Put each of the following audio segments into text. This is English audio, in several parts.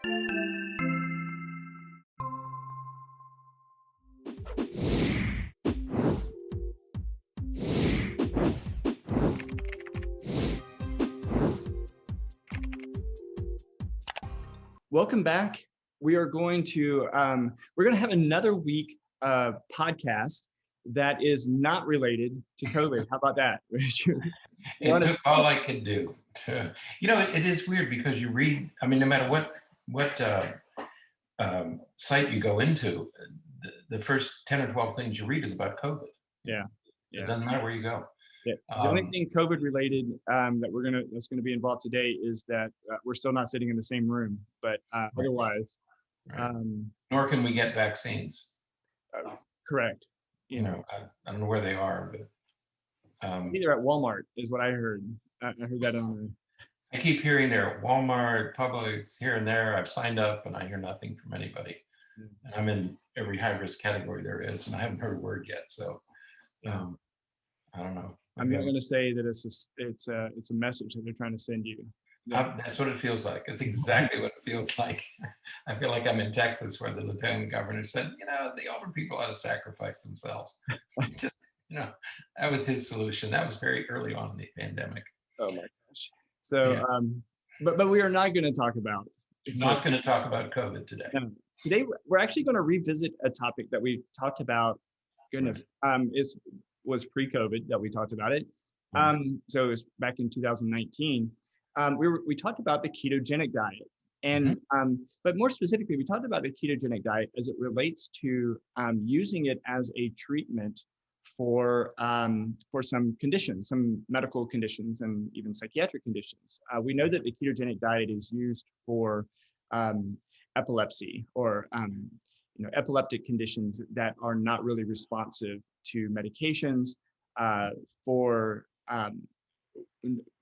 Welcome back. We are going to have another week podcast that is not related to COVID. How about that? It took all I could do. It is weird because you read, no matter what site you go into, the first 10 or 12 things you read is about COVID. Yeah. It doesn't matter where you go. Yeah. The only thing COVID related that's going to be involved today is that we're still not sitting in the same room, but otherwise, right. Nor can we get vaccines. Correct. I don't know where they are, but either at Walmart is what I heard. I heard that on. I keep hearing they're at Walmart, Publix, here and there. I've signed up, and I hear nothing from anybody. And I'm in every high risk category there is, and I haven't heard a word yet. So, I don't know. I'm not going to say that it's a message that they're trying to send you. That's what it feels like. It's exactly what it feels like. I feel like I'm in Texas where the lieutenant governor said, the older people ought to sacrifice themselves. That was his solution. That was very early on in the pandemic. Oh my gosh. So, yeah. but we are not going to talk about. Not going to talk about COVID today. Today, we're actually going to revisit a topic that we talked about. Goodness, was pre-COVID that we talked about it. So it was back in 2019. We talked about the ketogenic diet, and but more specifically, we talked about the ketogenic diet as it relates to using it as a treatment for some conditions, some medical conditions, and even psychiatric conditions. We know that the ketogenic diet is used for epilepsy or epileptic conditions that are not really responsive to medications for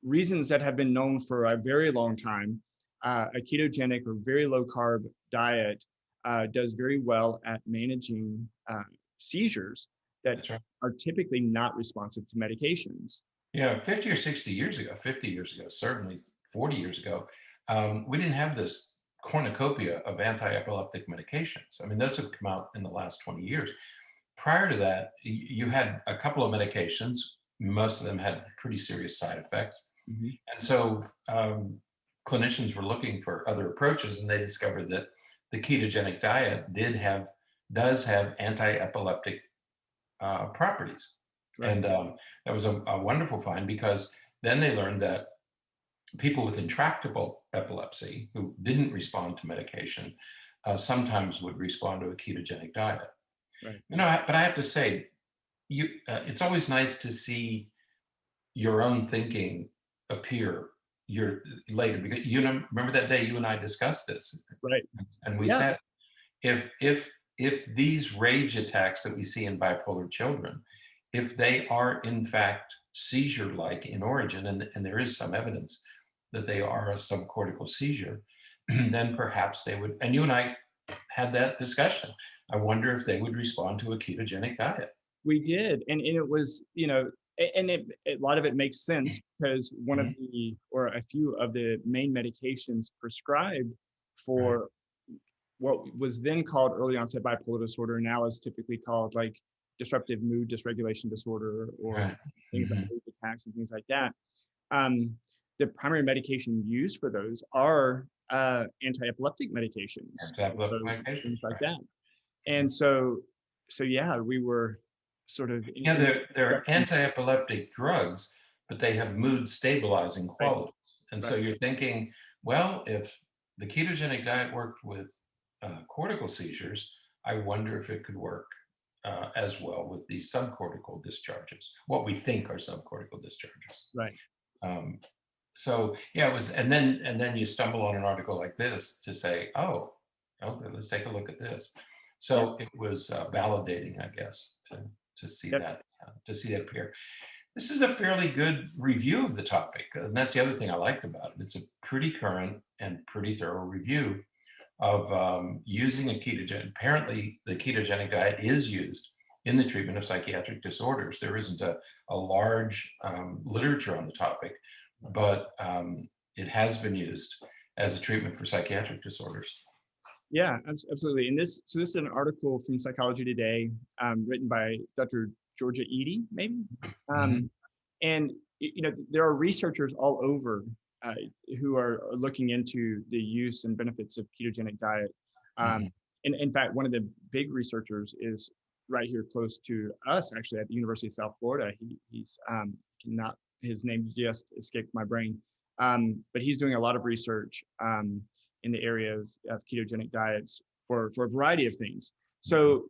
reasons that have been known for a very long time. A ketogenic or very low carb diet does very well at managing seizures that are typically not responsive to medications. Yeah, 50 or 60 years ago, 50 years ago, certainly 40 years ago, we didn't have this cornucopia of anti-epileptic medications. Those have come out in the last 20 years. Prior to that, you had a couple of medications. Most of them had pretty serious side effects. And so clinicians were looking for other approaches, and they discovered that the ketogenic diet does have anti-epileptic properties. Right. And that was a wonderful find, because then they learned that people with intractable epilepsy who didn't respond to medication sometimes would respond to a ketogenic diet. Right. But I have to say, it's always nice to see your own thinking appear later, because remember that day you and I discussed this, right? And we said, if these rage attacks that we see in bipolar children, if they are in fact seizure-like in origin, and there is some evidence that they are a subcortical seizure, then perhaps they would. And you and I had that discussion. I wonder if they would respond to a ketogenic diet. We did, and it was, and a lot of it makes sense, because one of a few of the main medications prescribed for what was then called early onset bipolar disorder, now is typically called like disruptive mood dysregulation disorder, or things like rage attacks and things like that. The primary medication used for those are anti-epileptic medications, things like that. And so yeah, we were sort of they're anti-epileptic drugs, but they have mood stabilizing qualities. And so you're thinking, well, if the ketogenic diet worked with cortical seizures, I wonder if it could work as well with these subcortical discharges, what we think are subcortical discharges. Right. So yeah, it was, and then you stumble on an article like this to say, oh, okay, let's take a look at this. So it was validating, I guess, to see that appear. This is a fairly good review of the topic, and that's the other thing I liked about it. It's a pretty current and pretty thorough review of using a ketogenic. Apparently, the ketogenic diet is used in the treatment of psychiatric disorders. There isn't a large literature on the topic, but it has been used. as a treatment for psychiatric disorders. Yeah, absolutely. And this is an article from Psychology Today, written by Dr. Georgia Eady, maybe. And there are researchers all over who are looking into the use and benefits of ketogenic diet. And in fact, one of the big researchers is right here close to us, actually, at the University of South Florida. He's his name just escaped my brain, but he's doing a lot of research in the area of ketogenic diets for a variety of things. So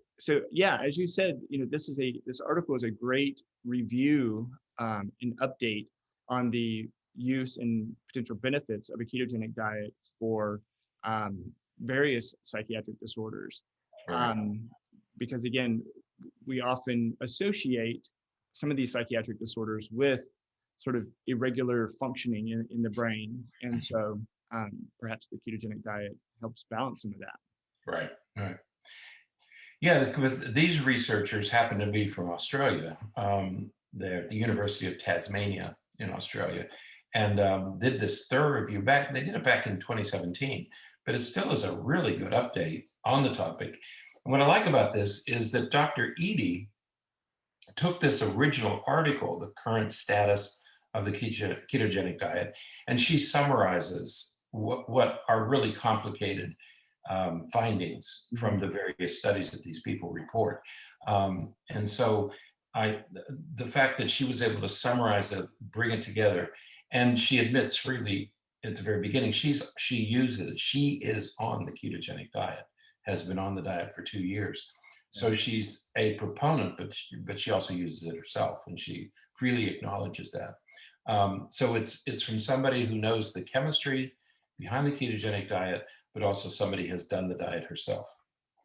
yeah, as you said, this article is a great review and update on the use and potential benefits of a ketogenic diet for various psychiatric disorders. Because again, we often associate some of these psychiatric disorders with sort of irregular functioning in the brain. And so perhaps the ketogenic diet helps balance some of that. Right. Yeah, because these researchers happen to be from Australia. They're at the University of Tasmania in Australia, and did this thorough review back. They did it back in 2017, but it still is a really good update on the topic. And what I like about this is that Dr. Eady took this original article, the current status of the ketogenic diet, and she summarizes what are really complicated findings from the various studies that these people report. And so the fact that she was able to summarize it, bring it together, and she admits freely at the very beginning, she is on the ketogenic diet, has been on the diet for 2 years. So she's a proponent, but she also uses it herself, and she freely acknowledges that. So it's from somebody who knows the chemistry behind the ketogenic diet, but also somebody has done the diet herself.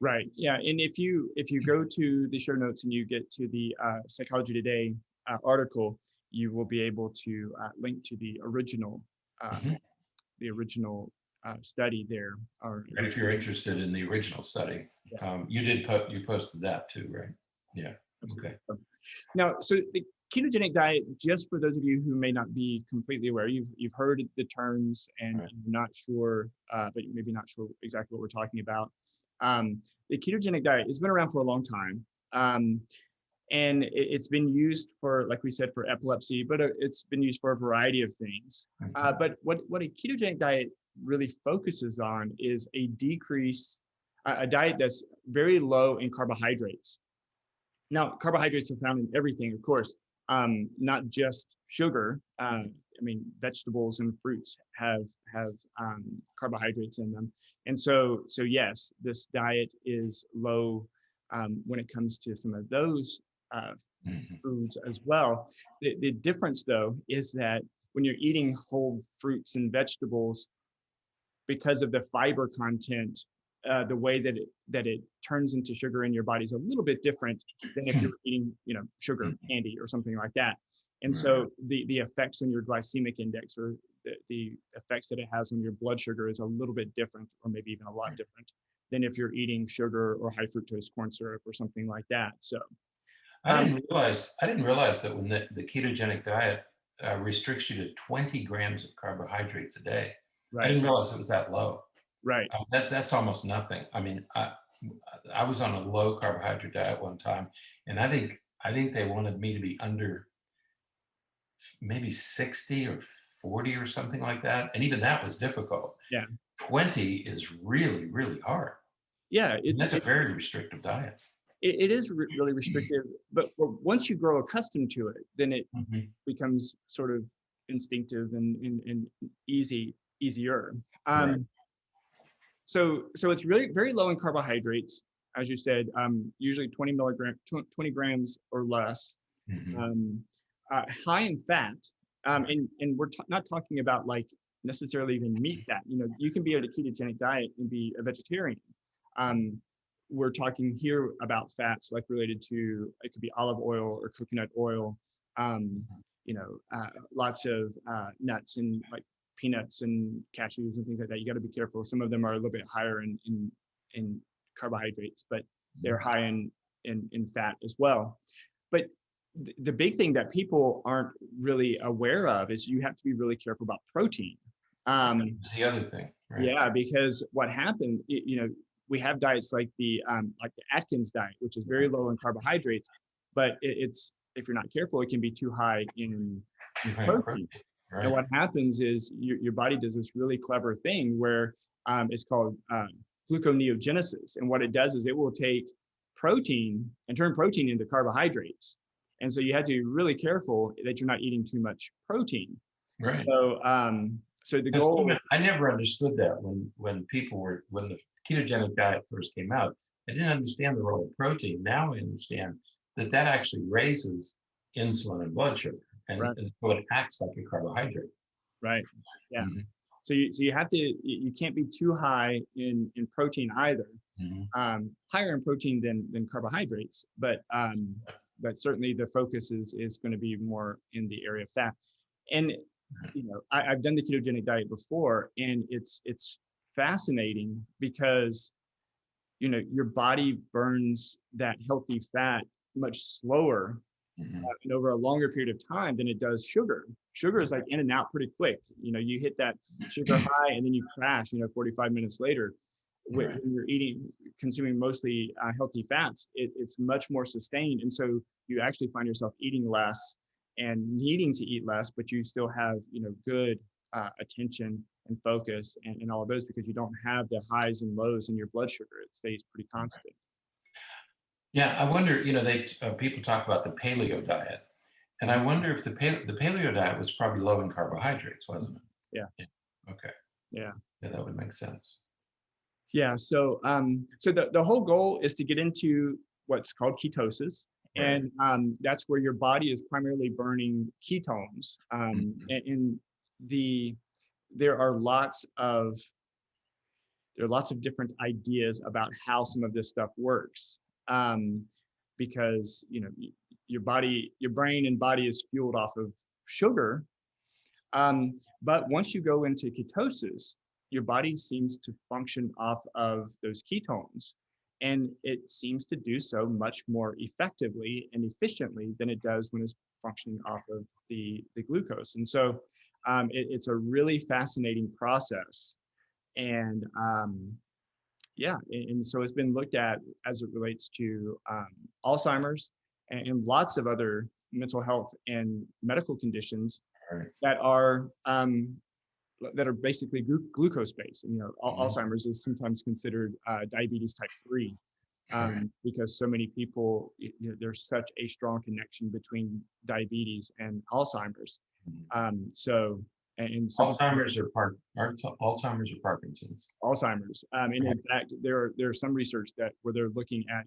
Right. Yeah. And if you go to the show notes and you get to the Psychology Today article, you will be able to link to the original study there. And if you're interested in the original study, you posted that too, right? Yeah. Okay. Now, so the ketogenic diet, just for those of you who may not be completely aware, you've heard the terms and you're not sure, but maybe not sure exactly what we're talking about. The ketogenic diet has been around for a long time. And it's been used for, like we said, for epilepsy, but it's been used for a variety of things. But what a ketogenic diet really focuses on is a diet that's very low in carbohydrates. Now, carbohydrates are found in everything, of course, not just sugar. I mean, vegetables and fruits have carbohydrates in them. And so yes, this diet is low when it comes to some of those foods as well. The difference, though, is that when you're eating whole fruits and vegetables, because of the fiber content, the way that it turns into sugar in your body is a little bit different than if you're eating, sugar candy or something like that. And so the effects on your glycemic index or the effects that it has on your blood sugar is a little bit different, or maybe even a lot different than if you're eating sugar or high fructose corn syrup or something like that. So I didn't realize that when the ketogenic diet restricts you to 20 grams of carbohydrates a day. Right. I didn't realize it was that low. Right. That's almost nothing. I mean, I was on a low carbohydrate diet one time, and I think they wanted me to be under maybe 60 or 40 or something like that, and even that was difficult. Yeah. 20 is really, really hard. Yeah, that's a very restrictive diet. It is really restrictive, but once you grow accustomed to it, then it becomes sort of instinctive and easier. Right. So it's really very low in carbohydrates, as you said, usually 20 grams or less. High in fat, and we're not talking about like necessarily even meat fat. You can be on a ketogenic diet and be a vegetarian. We're talking here about fats like related to, it could be olive oil or coconut oil, lots of nuts and like peanuts and cashews and things like that. You got to be careful. Some of them are a little bit higher in carbohydrates, but they're high in fat as well. But the big thing that people aren't really aware of is you have to be really careful about protein. That's the other thing, right? Yeah, because what happened, we have diets like the Atkins diet, which is very low in carbohydrates, but it's, if you're not careful, it can be too high in protein. And Right. what happens is your body does this really clever thing where it's called gluconeogenesis. And what it does is it will take protein and turn protein into carbohydrates. And so you have to be really careful that you're not eating too much protein. Right. So the goal. I never understood that when the ketogenic diet first came out. I didn't understand the role of protein. Now I understand that actually raises insulin and blood sugar, and Right. so it acts like a carbohydrate. Right. Yeah. Mm-hmm. So you have to, you can't be too high in protein either. Mm-hmm. Higher in protein than carbohydrates, but certainly the focus is going to be more in the area of fat. And I've done the ketogenic diet before, and it's fascinating because your body burns that healthy fat much slower and over a longer period of time than it does sugar. Sugar is like in and out pretty quick. You hit that sugar high and then you crash 45 minutes later. When you're consuming mostly healthy fats, it's much more sustained, and so you actually find yourself eating less and needing to eat less, but you still have good attention and focus and all of those, because you don't have the highs and lows in your blood sugar. It stays pretty constant. Yeah, I wonder. People talk about the paleo diet, and I wonder if the paleo diet was probably low in carbohydrates, wasn't it? Yeah. Okay. Yeah. Yeah, that would make sense. Yeah. So the whole goal is to get into what's called ketosis. Right. And that's where your body is primarily burning ketones. And there are lots of different ideas about how some of this stuff works. Because your brain and body is fueled off of sugar. But once you go into ketosis, your body seems to function off of those ketones. And it seems to do so much more effectively and efficiently than it does when it's functioning off of the glucose. And so it's a really fascinating process. And and so it's been looked at as it relates to Alzheimer's and lots of other mental health and medical conditions that are basically glucose based. Alzheimer's is sometimes considered diabetes type 3 because so many people, there's such a strong connection between diabetes and Alzheimer's. Alzheimer's or Parkinson's? Alzheimer's. And in fact, there's some research where they're looking at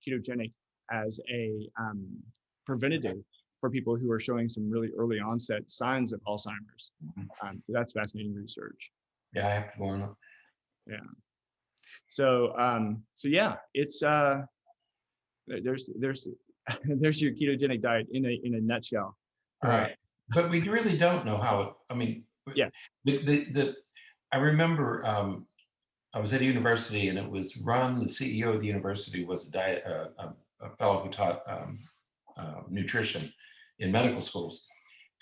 ketogenic as a preventative for people who are showing some really early onset signs of Alzheimer's. So that's fascinating research. Yeah, I have to go on. Yeah. So yeah, it's there's your ketogenic diet in a nutshell. Right. But we really don't know how it. I mean, yeah. I remember I was at a university, and it was run. The CEO of the university was a fellow who taught nutrition in medical schools.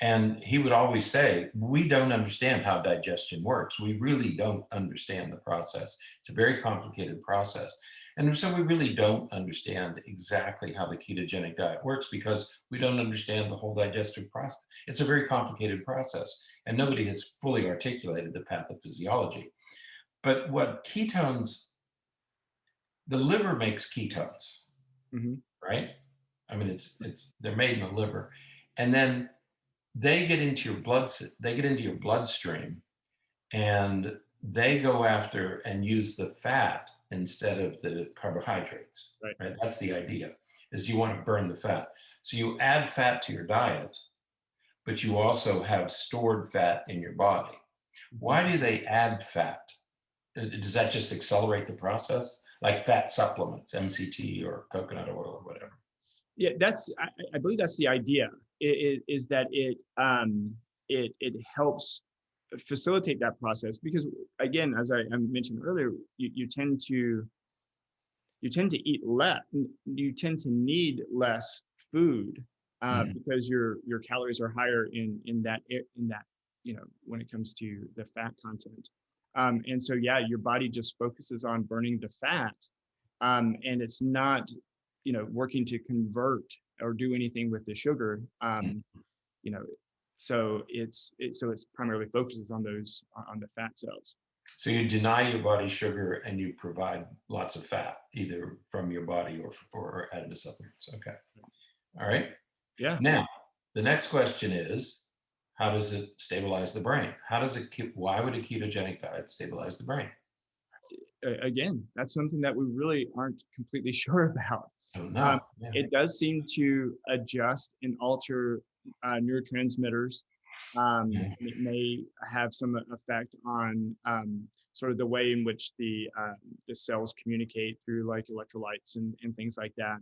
And he would always say, we don't understand how digestion works. We really don't understand the process. It's a very complicated process. And so we really don't understand exactly how the ketogenic diet works, because we don't understand the whole digestive process. It's a very complicated process, and nobody has fully articulated the pathophysiology. But what ketones, the liver makes ketones, right? I mean, they're made in the liver, and then they get into your bloodstream, and they go after and use the fat instead of the carbohydrates. Right? That's the idea, is you want to burn the fat. So you add fat to your diet, but you also have stored fat in your body. Why do they add fat? Does that just accelerate the process? Like fat supplements, MCT or coconut oil or whatever? Yeah, I believe that's the idea. Is that it helps facilitate that process, because again, as I mentioned earlier, you tend to eat less. You tend to need less food because your calories are higher in that when it comes to the fat content. And so, yeah, your body just focuses on burning the fat, and it's not, working to convert or do anything with the sugar. So it's primarily focuses on the fat cells. So you deny your body sugar and you provide lots of fat, either from your body or added supplements. Okay. All right. Yeah. Now, the next question is, how does it stabilize the brain? Why would a ketogenic diet stabilize the brain? Again, that's something that we really aren't completely sure about. No. It does seem to adjust and alter neurotransmitters. It may have some effect on sort of the way in which the cells communicate through like electrolytes and things like that.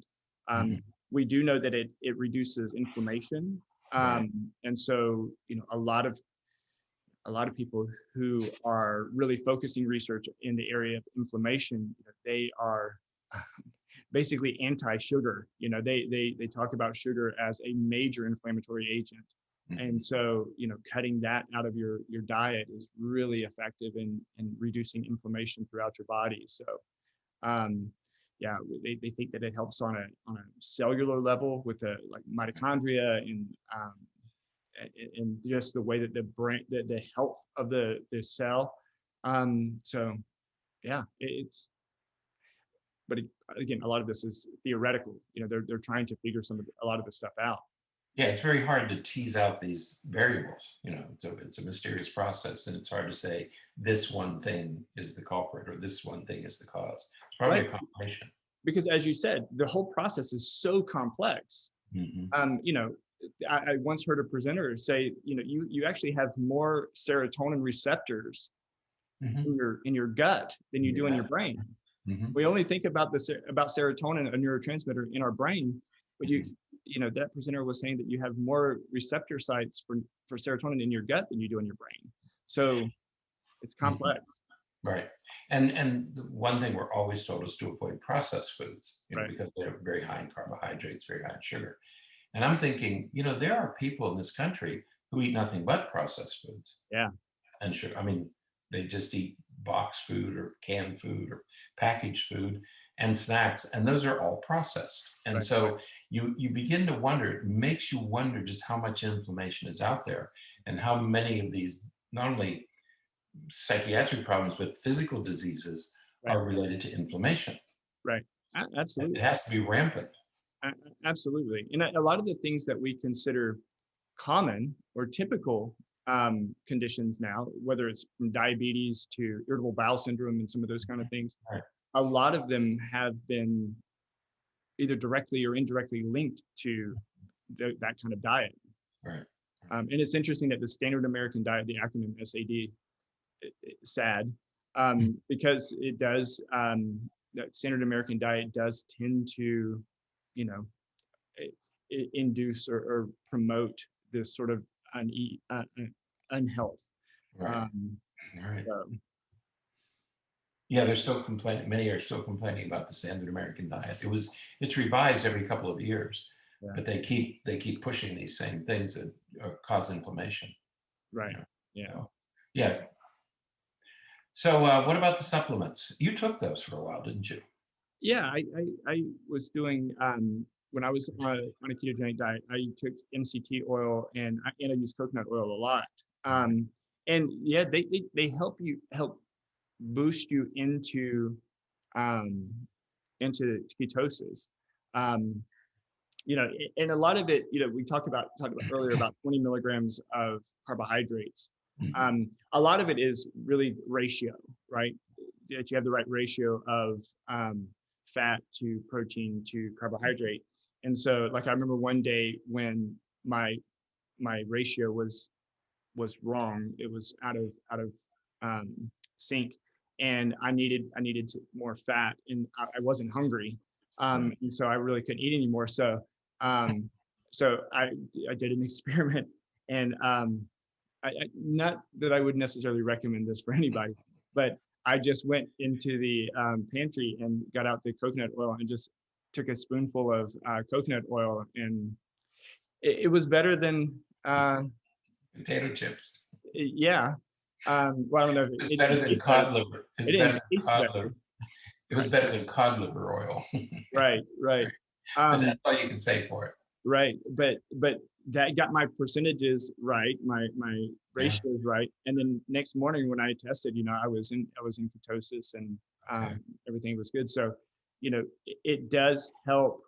We do know that it reduces inflammation, and so a lot of people who are really focusing research in the area of inflammation, they are basically anti-sugar. They talk about sugar as a major inflammatory agent. And so, cutting that out of your diet is really effective in reducing inflammation throughout your body. So, they think that it helps on a cellular level with the like mitochondria and just the way that the brain, the health of the cell. But again, a lot of this is theoretical. They're trying to figure a lot of this stuff out. Yeah, it's very hard to tease out these variables. It's a mysterious process, and it's hard to say this one thing is the culprit or this one thing is the cause. It's probably a combination. Because as you said, the whole process is so complex. I once heard a presenter say, you actually have more serotonin receptors in your gut than you do in your brain. We only think about serotonin, a neurotransmitter in our brain, but that presenter was saying that you have more receptor sites for serotonin in your gut than you do in your brain. So it's complex. Right. And the one thing we're always told is to avoid processed foods, because they're very high in carbohydrates, very high in sugar. And I'm thinking, there are people in this country who eat nothing but processed foods. Yeah. And sugar. I mean, they just eat boxed food or canned food or packaged food and snacks, and those are all processed. And so you begin to wonder, it makes you wonder just how much inflammation is out there and how many of these, not only psychiatric problems, but physical diseases are related to inflammation. Right. Absolutely. It has to be rampant. Absolutely. And a lot of the things that we consider common or typical conditions now, whether it's from diabetes to irritable bowel syndrome and some of those kind of things, a lot of them have been either directly or indirectly linked to that kind of diet. Right. And it's interesting that the standard American diet, the acronym SAD, SAD, because it does, that standard American diet does tend to, induce or promote this sort of unhealth. Right. Yeah, they're still complaining. Many are still complaining about the standard American diet. It's revised every couple of years, but they keep pushing these same things that cause inflammation. Right. Yeah. So what about the supplements? You took those for a while, didn't you? Yeah, I was doing when I was on a ketogenic diet. I took MCT oil and I used coconut oil a lot. And yeah, they help boost you into ketosis. And a lot of it, we talked about earlier about 20 milligrams of carbohydrates. A lot of it is really ratio, right? That you have the right ratio of fat to protein to carbohydrate. And so, like, I remember one day when my ratio was wrong. It was out of sync, and I needed more fat, and I wasn't hungry, and so I really couldn't eat anymore. So I did an experiment, and not that I would necessarily recommend this for anybody, but I just went into the pantry and got out the coconut oil and just took a spoonful of coconut oil, and it was better than potato chips. Yeah. Well, I don't know. If It's better than cod liver. It didn't taste better. It was better than cod liver oil. Right, right. But that's all you can say for it. Right, but that got my percentages right, my Yeah. ratios right, and then next morning when I tested, I was in ketosis, and Okay. everything was good. So, it does help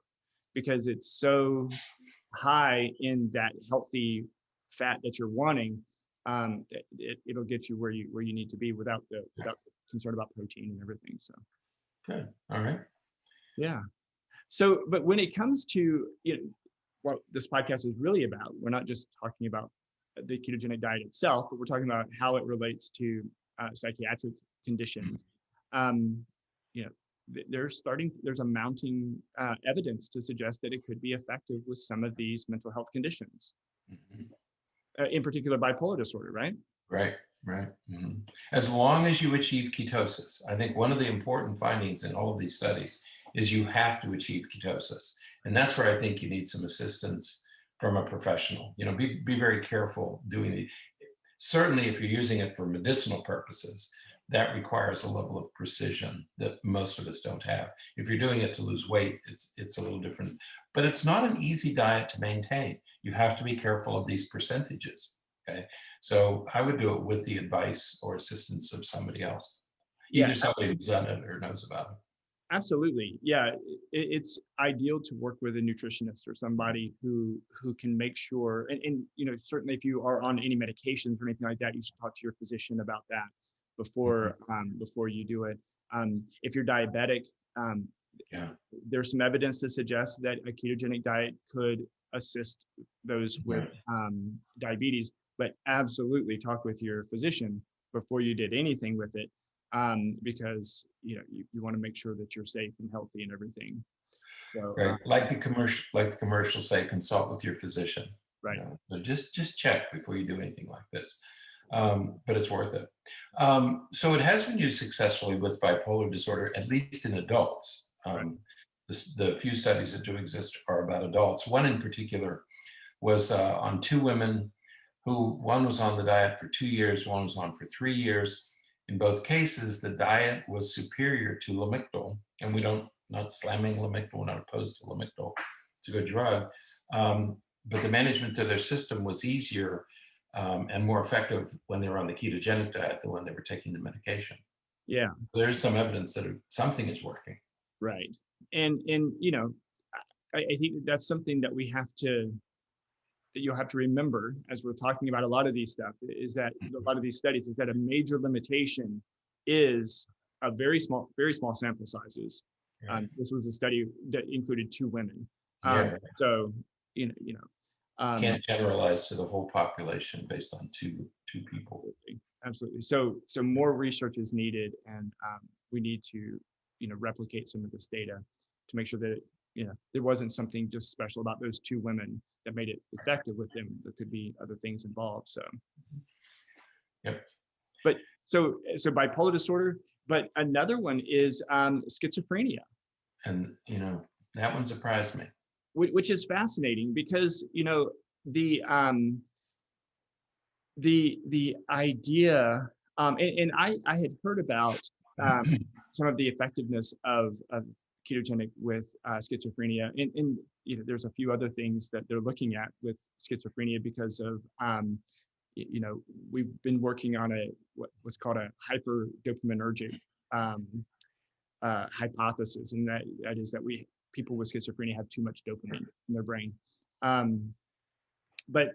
because it's so high in that healthy fat that you're wanting. It'll get you where you need to be without the concern about protein and everything. So Good. All right. yeah. So, but when it comes to what this podcast is really about, we're not just talking about the ketogenic diet itself, but we're talking about how it relates to psychiatric conditions. You know, there's a mounting evidence to suggest that it could be effective with some of these mental health conditions, in particular bipolar disorder, right? Right. Right. As long as you achieve ketosis, I think one of the important findings in all of these studies is you have to achieve ketosis. And that's where I think you need some assistance from a professional. Be very careful doing it. Certainly, if you're using it for medicinal purposes, that requires a level of precision that most of us don't have. If you're doing it to lose weight, it's a little different. But it's not an easy diet to maintain. You have to be careful of these percentages. Okay, so I would do it with the advice or assistance of somebody else, either somebody who's done it or knows about it. Absolutely. Yeah. It's ideal to work with a nutritionist or somebody who can make sure, and certainly if you are on any medications or anything like that, you should talk to your physician about that before you do it. If you're diabetic, there's some evidence to suggest that a ketogenic diet could assist those with diabetes, but absolutely talk with your physician before you did anything with it. Because you want to make sure that you're safe and healthy and everything. So right, like the commercials say, consult with your physician. Right. So just check before you do anything like this. But it's worth it. So it has been used successfully with bipolar disorder, at least in adults. The few studies that do exist are about adults. One in particular was on two women one was on the diet for 2 years, one was on for 3 years. In both cases, the diet was superior to Lamictal, and not slamming Lamictal, we're not opposed to Lamictal. It's a good drug. But the management of their system was easier and more effective when they were on the ketogenic diet than when they were taking the medication. Yeah. There's some evidence that something is working. Right. And I think that's something that you'll have to remember as we're talking about a lot of these stuff, is that a lot of these studies is that a major limitation is a very small sample sizes. This was a study that included 2 women. So, can't generalize to the whole population based on two people. Absolutely. So more research is needed, and we need to, replicate some of this data to make sure that there wasn't something just special about those 2 women that made it effective with them. There could be other things involved. So, But so bipolar disorder, but another one is schizophrenia. And that one surprised me. Which is fascinating because the idea, and I had heard about some of the effectiveness of ketogenic with schizophrenia, and there's a few other things that they're looking at with schizophrenia because of we've been working on what's called a hyperdopaminergic hypothesis, and that is that people with schizophrenia have too much dopamine in their brain, but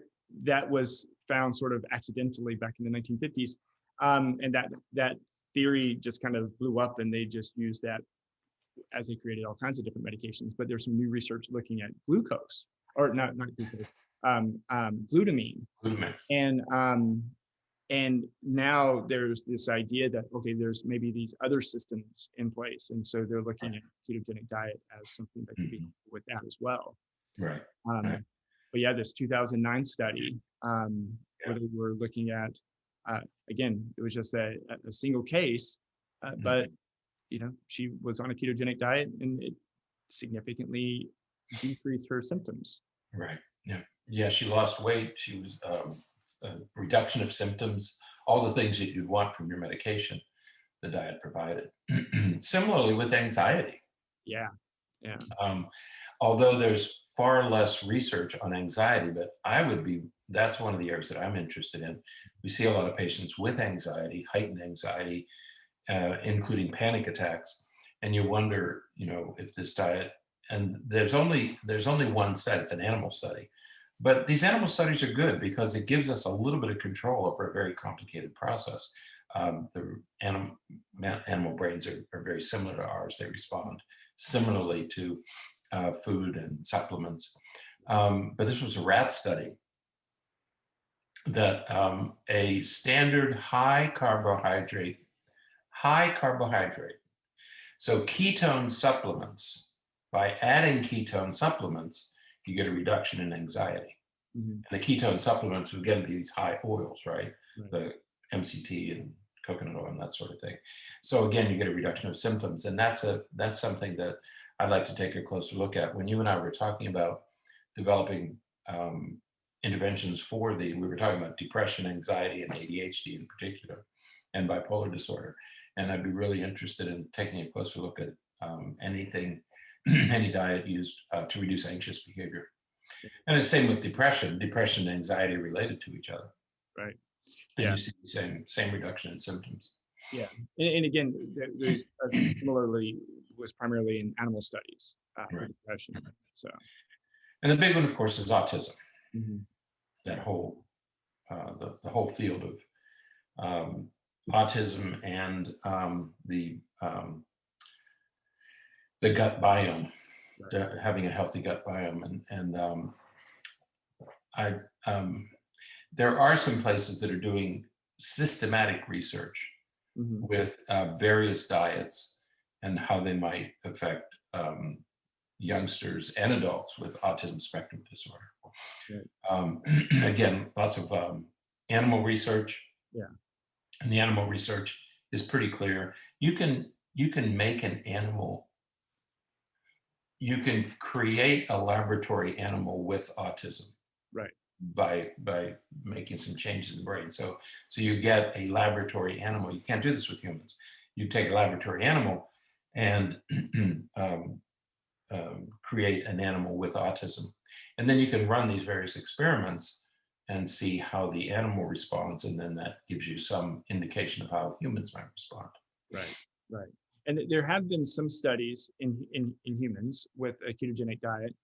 that was found sort of accidentally back in the 1950s, and that theory just kind of blew up, and they just used that as they created all kinds of different medications. But there's some new research looking at glucose, or not glucose, glutamine. And now there's this idea that, okay, there's maybe these other systems in place. And so they're looking at ketogenic diet as something that could be helpful with that as well. Right. But yeah, this 2009 study where they were looking at, again, it was just a single case, but she was on a ketogenic diet and it significantly decreased her symptoms. Right. Yeah. She lost weight. She was reduction of symptoms, all the things that you'd want from your medication, the diet provided. Similarly with anxiety. Yeah. Yeah. Although there's far less research on anxiety, but that's one of the areas that I'm interested in. We see a lot of patients with anxiety, heightened anxiety, including panic attacks. And you wonder, if this diet, and there's only one study, it's an animal study. But these animal studies are good because it gives us a little bit of control over a very complicated process. The animal brains are very similar to ours. They respond similarly to food and supplements. But this was a rat study that a standard high carbohydrate, so ketone supplements, by adding ketone supplements, you get a reduction in anxiety. And the ketone supplements would again be these high oils, right? The MCT and coconut oil and that sort of thing. So again, you get a reduction of symptoms. And that's something that I'd like to take a closer look at. When you and I were talking about developing interventions we were talking about depression, anxiety, and ADHD in particular, and bipolar disorder. And I'd be really interested in taking a closer look at any diet used to reduce anxious behavior. And it's the same with depression and anxiety related to each other. Right. And you see the same reduction in symptoms. Yeah. And again, there's similarly was primarily in animal studies for depression. So, and the big one, of course, is autism. That whole the whole field of autism and the gut biome, having a healthy gut biome, and there are some places that are doing systematic research with various diets and how they might affect youngsters and adults with autism spectrum disorder. Again, lots of animal research. And the animal research is pretty clear. You can make an animal. You can create a laboratory animal with autism, by making some changes in the brain. So you get a laboratory animal. You can't do this with humans. You take a laboratory animal and create an animal with autism, and then you can run these various experiments and see how the animal responds, and then that gives you some indication of how humans might respond. Right. And there have been some studies in humans with a ketogenic diet.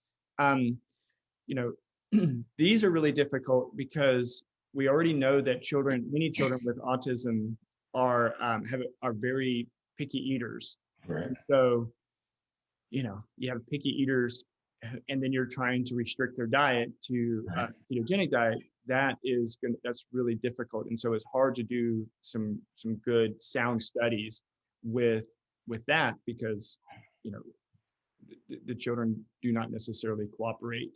These are really difficult because we already know that many children with autism are very picky eaters. Right. And so, you have picky eaters, and then you're trying to restrict their diet to a ketogenic diet. That's really difficult, and so it's hard to do some good sound studies with that because the children do not necessarily cooperate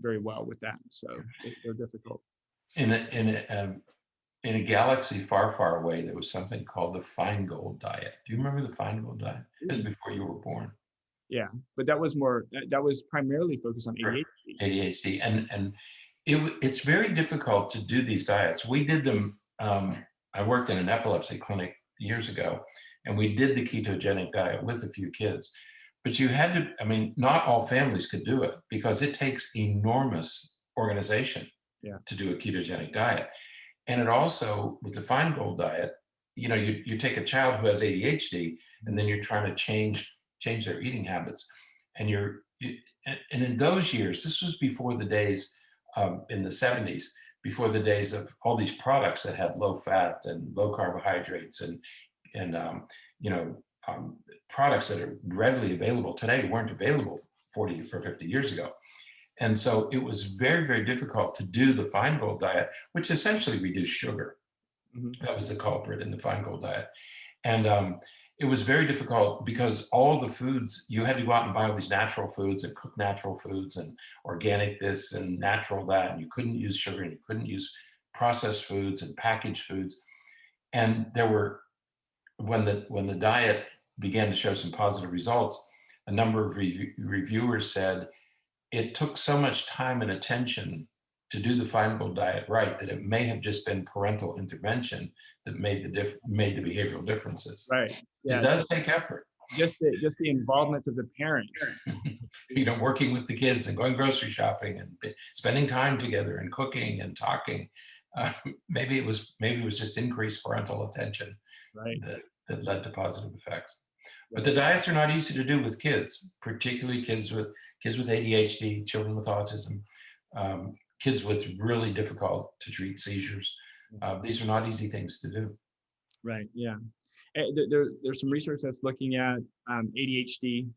very well with that, so they're difficult. In a galaxy far, far away, there was something called the Feingold Diet. Do you remember the Feingold Diet? It was before you were born. Yeah, but that was primarily focused on ADHD. And it's very difficult to do these diets. We did them. I worked in an epilepsy clinic years ago, and we did the ketogenic diet with a few kids. But you had to, not all families could do it because it takes enormous organization to do a ketogenic diet. And it also, with the Feingold Diet, you take a child who has ADHD, and then you're trying to change their eating habits. And in those years, this was before the days in the 70s, before the days of all these products that had low fat and low carbohydrates and products that are readily available today weren't available 40 or 50 years ago. And so it was very, very difficult to do the Feingold Diet, which essentially reduced sugar. That was the culprit in the Feingold Diet. And it was very difficult because all the foods, you had to go out and buy all these natural foods and cook natural foods and organic this and natural that, and you couldn't use sugar and you couldn't use processed foods and packaged foods. And there were, when the diet began to show some positive results, a number of reviewers said it took so much time and attention to do the Feingold diet right, that it may have just been parental intervention that made the behavioral differences. Right. It Yeah. does take effort. Just the involvement of the parent. Working with the kids and going grocery shopping and spending time together and cooking and talking. Maybe it was just increased parental attention, Right. that led to positive effects. But the diets are not easy to do with kids, particularly kids with ADHD, children with autism, kids with really difficult to treat seizures. These are not easy things to do. Right. Yeah. There's some research that's looking at ADHD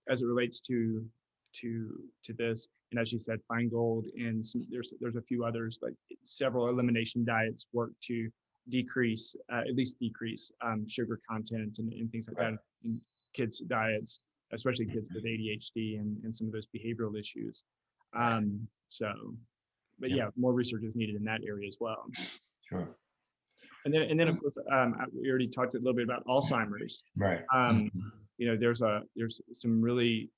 as it relates to this, and as you said, Feingold, and there's a few others, like several elimination diets work to decrease sugar content and things like that in kids' diets, especially kids with ADHD and some of those behavioral issues. But yeah, more research is needed in that area as well. Sure. And then of course, we already talked a little bit about Alzheimer's. Right. There's some really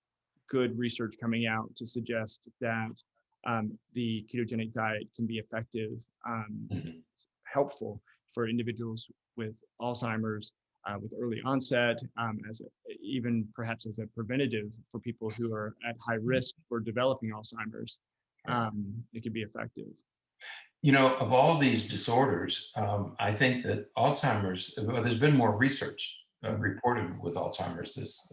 good research coming out to suggest that the ketogenic diet can be effective, helpful for individuals with Alzheimer's, with early onset, even perhaps as a preventative for people who are at high risk for developing Alzheimer's. It could be effective. Of all these disorders, I think that Alzheimer's, there's been more research reported with Alzheimer's.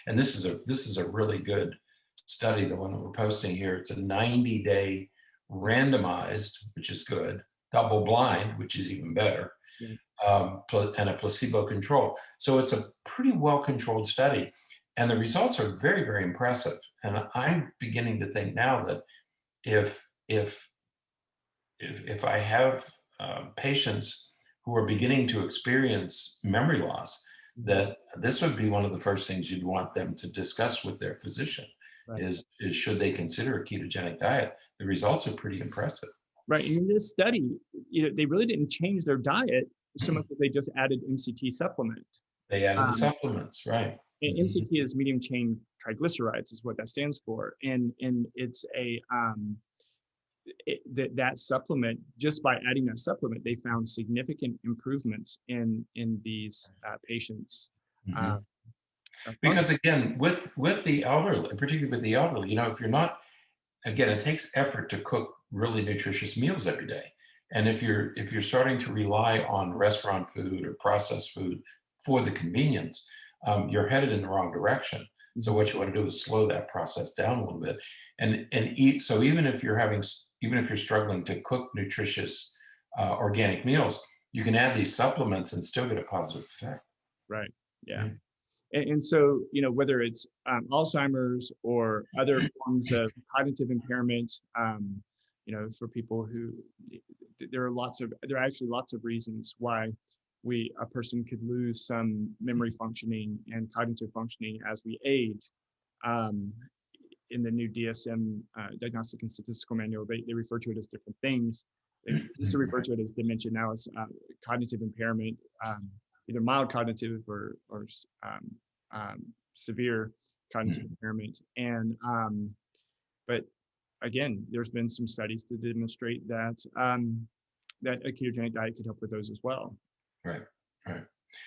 And this is a really good study, the one that we're posting here. It's a 90-day randomized, which is good, double-blind, which is even better, and a placebo control. So it's a pretty well-controlled study, and the results are very, very impressive. And I'm beginning to think now that if I have patients who are beginning to experience memory loss, that this would be one of the first things you'd want them to discuss with their physician. Right. Is should they consider a ketogenic diet? The results are pretty impressive. Right. And in this study, they really didn't change their diet so much as they just added MCT supplement. They added the supplements, right? And MCT is medium chain triglycerides, is what that stands for, and it's that supplement, just by adding that supplement, they found significant improvements in these patients. Because again, with the elderly, particularly with the elderly, if you're not, again, it takes effort to cook really nutritious meals every day. And if you're starting to rely on restaurant food or processed food for the convenience, you're headed in the wrong direction. So what you want to do is slow that process down a little bit and eat. So even if you're struggling to cook nutritious organic meals, you can add these supplements and still get a positive effect. Right. Yeah. And so, whether it's Alzheimer's or other forms of cognitive impairment, for people who, there are actually lots of reasons why a person could lose some memory functioning and cognitive functioning as we age. In the new DSM, Diagnostic and Statistical Manual, they refer to it as different things. They used to refer to it as dementia. Now it's cognitive impairment, either mild cognitive or severe cognitive impairment. And but again, there's been some studies to demonstrate that that a ketogenic diet could help with those as well. Right.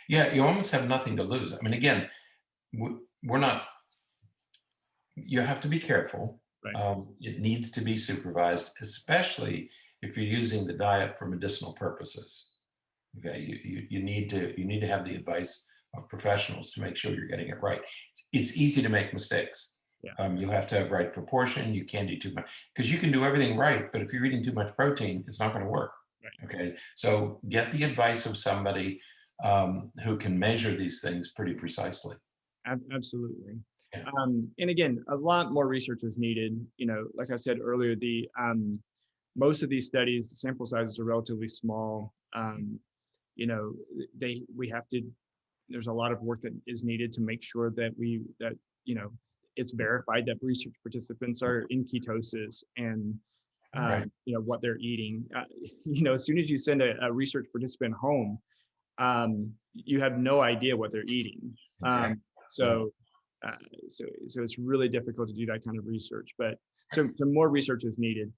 Yeah, you almost have nothing to lose. I mean, again, we're not. You have to be careful. Right. It needs to be supervised, especially if you're using the diet for medicinal purposes. Okay, you need to have the advice of professionals to make sure you're getting it right. It's easy to make mistakes. Yeah. You have to have right proportion. You can't do too much, because you can do everything right, but if you're eating too much protein, it's not going to work. Right. Okay, so get the advice of somebody who can measure these things pretty precisely. Absolutely. Yeah. And again, a lot more research is needed. Like I said earlier, most of these studies, the sample sizes are relatively small. There's a lot of work that is needed to make sure that it's verified that research participants are in ketosis and what they're eating. As soon as you send a research participant home, you have no idea what they're eating. Exactly. So it's really difficult to do that kind of research. But so more research is needed.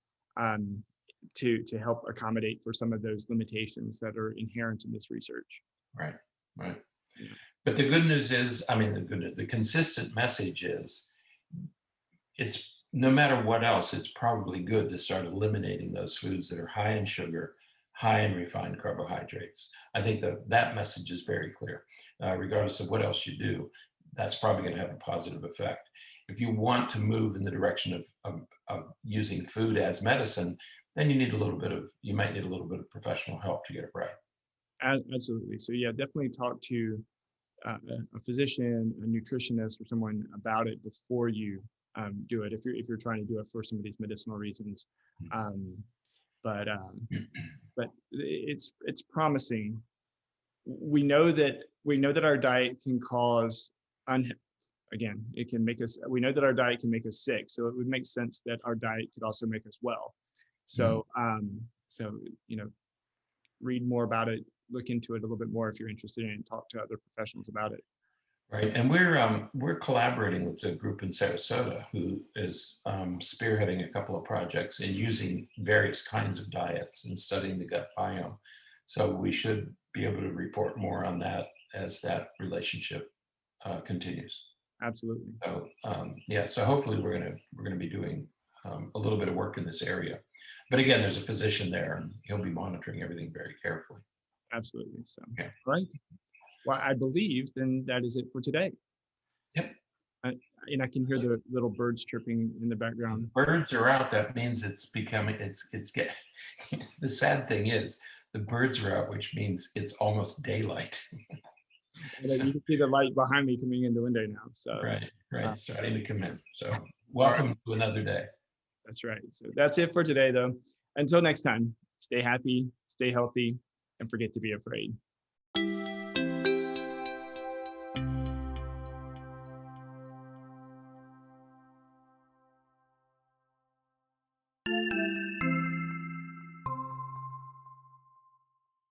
to help accommodate for some of those limitations that are inherent in this research. Right, right. Yeah. But the good news is, I mean, the consistent message is, it's no matter what else, it's probably good to start eliminating those foods that are high in sugar, high in refined carbohydrates. I think that message is very clear. Regardless of what else you do, that's probably going to have a positive effect. If you want to move in the direction of using food as medicine, then you might need a little bit of professional help to get it right. Absolutely. So yeah, definitely talk to a physician, a nutritionist, or someone about it before you do it. If you're trying to do it for some of these medicinal reasons, but it's promising. We know that our diet can cause again, it can make us. We know that our diet can make us sick, so it would make sense that our diet could also make us well. So read more about it, look into it a little bit more if you're interested in it, and talk to other professionals about it. Right, and we're collaborating with a group in Sarasota who is spearheading a couple of projects in using various kinds of diets and studying the gut biome. So we should be able to report more on that as that relationship continues. Absolutely. So so hopefully we're gonna be doing a little bit of work in this area. But again, there's a physician there, and he'll be monitoring everything very carefully. Absolutely. So, okay. Right. Well, I believe then that is it for today. Yep. And I can hear the little birds chirping in the background. Birds are out. That means it's becoming, it's getting, the sad thing is the birds are out, which means it's almost daylight. So, you can see the light behind me coming in the window now. So right, starting to come in. So welcome to another day. That's right. So that's it for today, though. Until next time, stay happy, stay healthy, and forget to be afraid.